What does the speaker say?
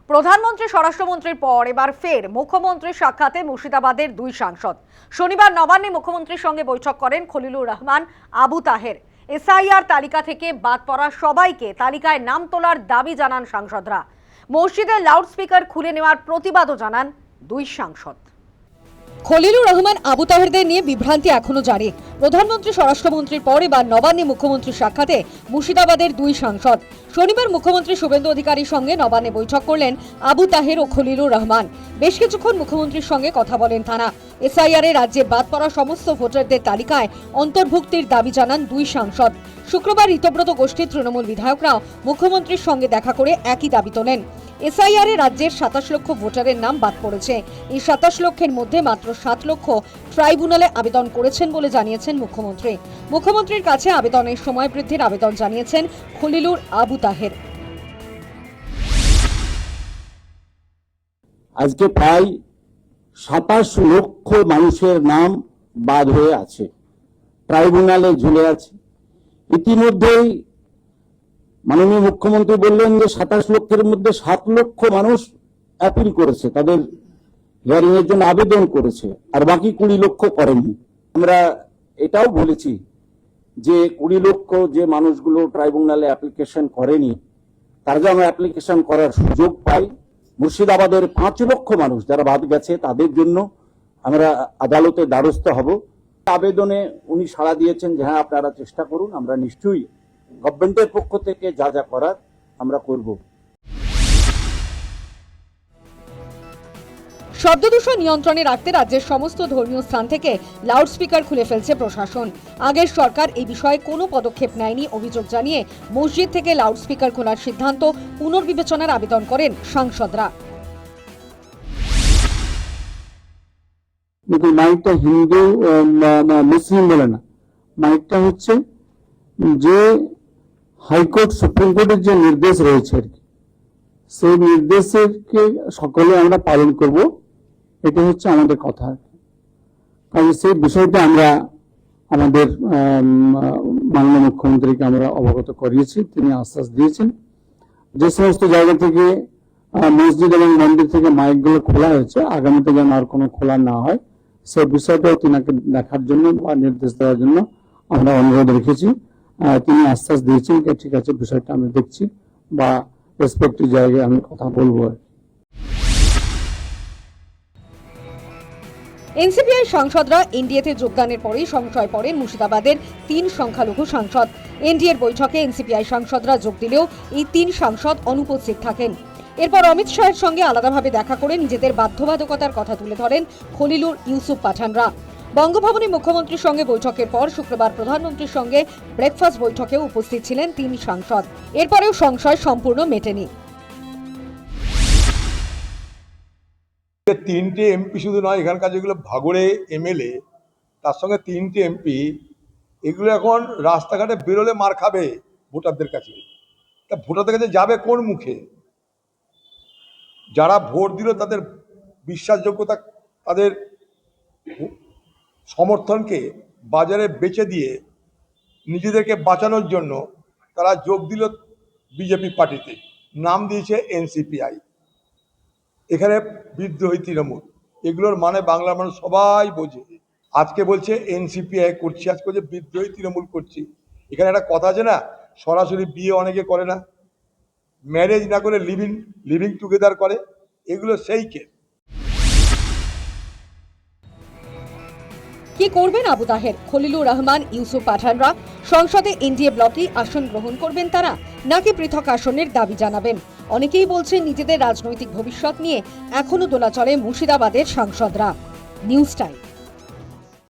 প্রধানমন্ত্রী স্বরাষ্ট্রমন্ত্রীর পর এবার ফের মুখ্যমন্ত্রীর সাক্ষাতে মুর্শিদাবাদের দুই সাংসদ। শনিবার নবান্নে মুখ্যমন্ত্রীর সঙ্গে বৈঠক করেন খলিলুর রহমান, আবু তাহের। এসআইআর তালিকা থেকে বাদ পড়া সবাইকে তালিকায় নাম তোলার দাবি জানান সাংসদরা। মসজিদের লাউডস্পিকার খুলে নেওয়ার প্রতিবাদও জানান দুই সাংসদ। খলিলুর রহমান, আবু তাহেরদের নিয়ে বিভ্রান্তি এখনো জারি। প্রধানমন্ত্রী স্বরাষ্ট্রমন্ত্রীর পর এবার নবান্নে মুখ্যমন্ত্রীর সাক্ষাতে মুর্শিদাবাদের দুই সাংসদ। শনিবার মুখ্যমন্ত্রী শুভেন্দু অধিকারীর সঙ্গে নবান্নে বৈঠক করলেন আবু তাহের ও খলিলুর রহমান। বেশ কিছুক্ষণ মুখ্যমন্ত্রীর সঙ্গে কথা বলেন তারা। এসআইআরে রাজ্যে বাদ পড়া সমস্ত ভোটারদের তালিকায় অন্তর্ভুক্তির দাবি জানান দুই সাংসদ। শুক্রবার ঋতব্রত গোষ্ঠীর তৃণমূল বিধায়করাও মুখ্যমন্ত্রীর সঙ্গে দেখা করে একই দাবি তোলেন। এসআইআরে রাজ্যের 27 লক্ষ ভোটারের নাম বাদ পড়েছে। এই 27 লক্ষের মধ্যে মাত্র 7 লক্ষ ট্রাইব্যুনালে আবেদন করেছেন বলে জানিয়েছেন মুখ্যমন্ত্রী। মুখ্যমন্ত্রীর কাছে আবেদনের সময় বৃদ্ধির আবেদন জানিয়েছেন খলিলুর, আবু তাহের। আজকে প্রায় 27 লক্ষ মানুষের নাম বাদ হয়ে আছে, ট্রাইব্যুনালে ঝুলে আছে। ইতিমধ্যেই মাননীয় মুখ্যমন্ত্রী বললেন যে 27 লক্ষের মধ্যে 7 লক্ষ মানুষ অ্যাপিল করেছে, তাদের হিয়ারিং এর জন্য আবেদন করেছে, আর বাকি 20 লক্ষ করেনি। আমরা এটাও বলেছি যে 20 লক্ষ যে মানুষগুলো ট্রাইব্যুনালে অ্যাপ্লিকেশন করেনি, তারা যেন অ্যাপ্লিকেশন করার সুযোগ পায়। মুর্শিদাবাদের 5 লক্ষ মানুষ যারা বাদ গেছে, তাদের জন্য আমরা আদালতে দ্বারস্থ হব। আবেদনে উনি সাড়া দিয়েছেন যে হ্যাঁ, আপনারা চেষ্টা করুন, আমরা নিশ্চয়ই গভর্নমেন্টের পক্ষ থেকে যা যা করার আমরা করব। শব্দদূষণ নিয়ন্ত্রণে রাখতে রাজ্যের সমস্ত ধর্মীয় স্থান থেকে লাউডস্পিকার খুলে ফেলছে প্রশাসন। আগের সরকার এই বিষয়ে কোনো পদক্ষেপ নেয়নি অভিযোগ জানিয়ে মসজিদ থেকে লাউডস্পিকার খোলার সিদ্ধান্ত পুনর্বিবেচনার আবেদন করেন সাংসদরা। মাইকটা হিন্দু মুসলিম বলে না, মাইকটা হচ্ছে যে হাইকোর্ট, সুপ্রিম কোর্টের যে নির্দেশ রয়েছে আর কি, সেই নির্দেশকে সকলে আমরা পালন করব, এটা হচ্ছে আমাদের কথা। কারণ সেই বিষয়টা আমরা আমাদের মাননীয় মুখ্যমন্ত্রীকে আমরা অবগত করিয়েছি, তিনি আশ্বাস দিয়েছেন যে সমস্ত জায়গা থেকে মসজিদ এবং মন্দির থেকে মাইকগুলো খোলা হয়েছে, আগামীতে যেন আর কোনো খোলা না হয় সেই বিষয়টাও তিনাকে দেখার জন্য বা নির্দেশ দেওয়ার জন্য আমরা অনুরোধ রেখেছি। তিনি আশ্বাস দিয়েছেন যে ঠিক আছে, বিষয়টা আমি দেখছি বা রেসপেক্টিভ জায়গায় আমি কথা বলবো। এনসিপিআই সাংসদরা এনডিএতে যোগদানের পরেই সংশয় পড়েন মুর্শিদাবাদের 3 সংখ্যালঘু সাংসদ। এনডিএর বৈঠকে এনসিপিআই সাংসদরা যোগ দিলেও এই 3 সাংসদ অনুপস্থিত থাকেন। এরপর অমিত শাহের সঙ্গে আলাদাভাবে দেখা করে নিজেদের বাধ্যবাধকতার কথা তুলে ধরেন খলিলুর, ইউসুফ পাঠানরা। বঙ্গভবনে মুখ্যমন্ত্রীর সঙ্গে বৈঠকের পর শুক্রবার প্রধানমন্ত্রীর সঙ্গে ব্রেকফাস্ট বৈঠকেও উপস্থিত ছিলেন 3 সাংসদ। এরপরেও সংশয় সম্পূর্ণ মেটেনি। 3টে এমপি শুধু নয়, এখানকার যেগুলো ভাগড়ে এমএলএ, তার সঙ্গে 3টে এমপি, এগুলো এখন রাস্তাঘাটে বেরোলে মার খাবে ভোটারদের কাছে। তা ভোটারদের কাছে যাবে কোন মুখে? যারা ভোট দিল তাদের বিশ্বাসযোগ্যতা, তাদের সমর্থনকে বাজারে বেচে দিয়ে নিজেদেরকে বাঁচানোর জন্য তারা যোগ দিল বিজেপি পার্টিতে, নাম দিয়েছে এনসিপিআই। এখানে বিদ্রোহী তৃণমূল, এগুলোর মানে বাংলার মানুষ সবাই বোঝে। আজকে বলছে এনসিপিআই করছি, আজকে বলছে বিদ্রোহী তৃণমূল করছি। এখানে একটা কথা আছে না, সরাসরি বিয়ে অনেকে করে না, ম্যারেজ না করে লিভিং টুগেদার করে, এগুলো সেই কেস। কি করবেন আবু তাহের, খলিলুর রহমান, ইউসুফ পাঠানরা? সংসদে এনডিএ ব্লকেই আসন গ্রহণ করবেন তারা, নাকি পৃথক আসনের দাবি জানাবেন? অনেকেই বলছেন নিজেদের রাজনৈতিক ভবিষ্যৎ নিয়ে এখনো দোলাচলে মুর্শিদাবাদের সাংসদরা। News time.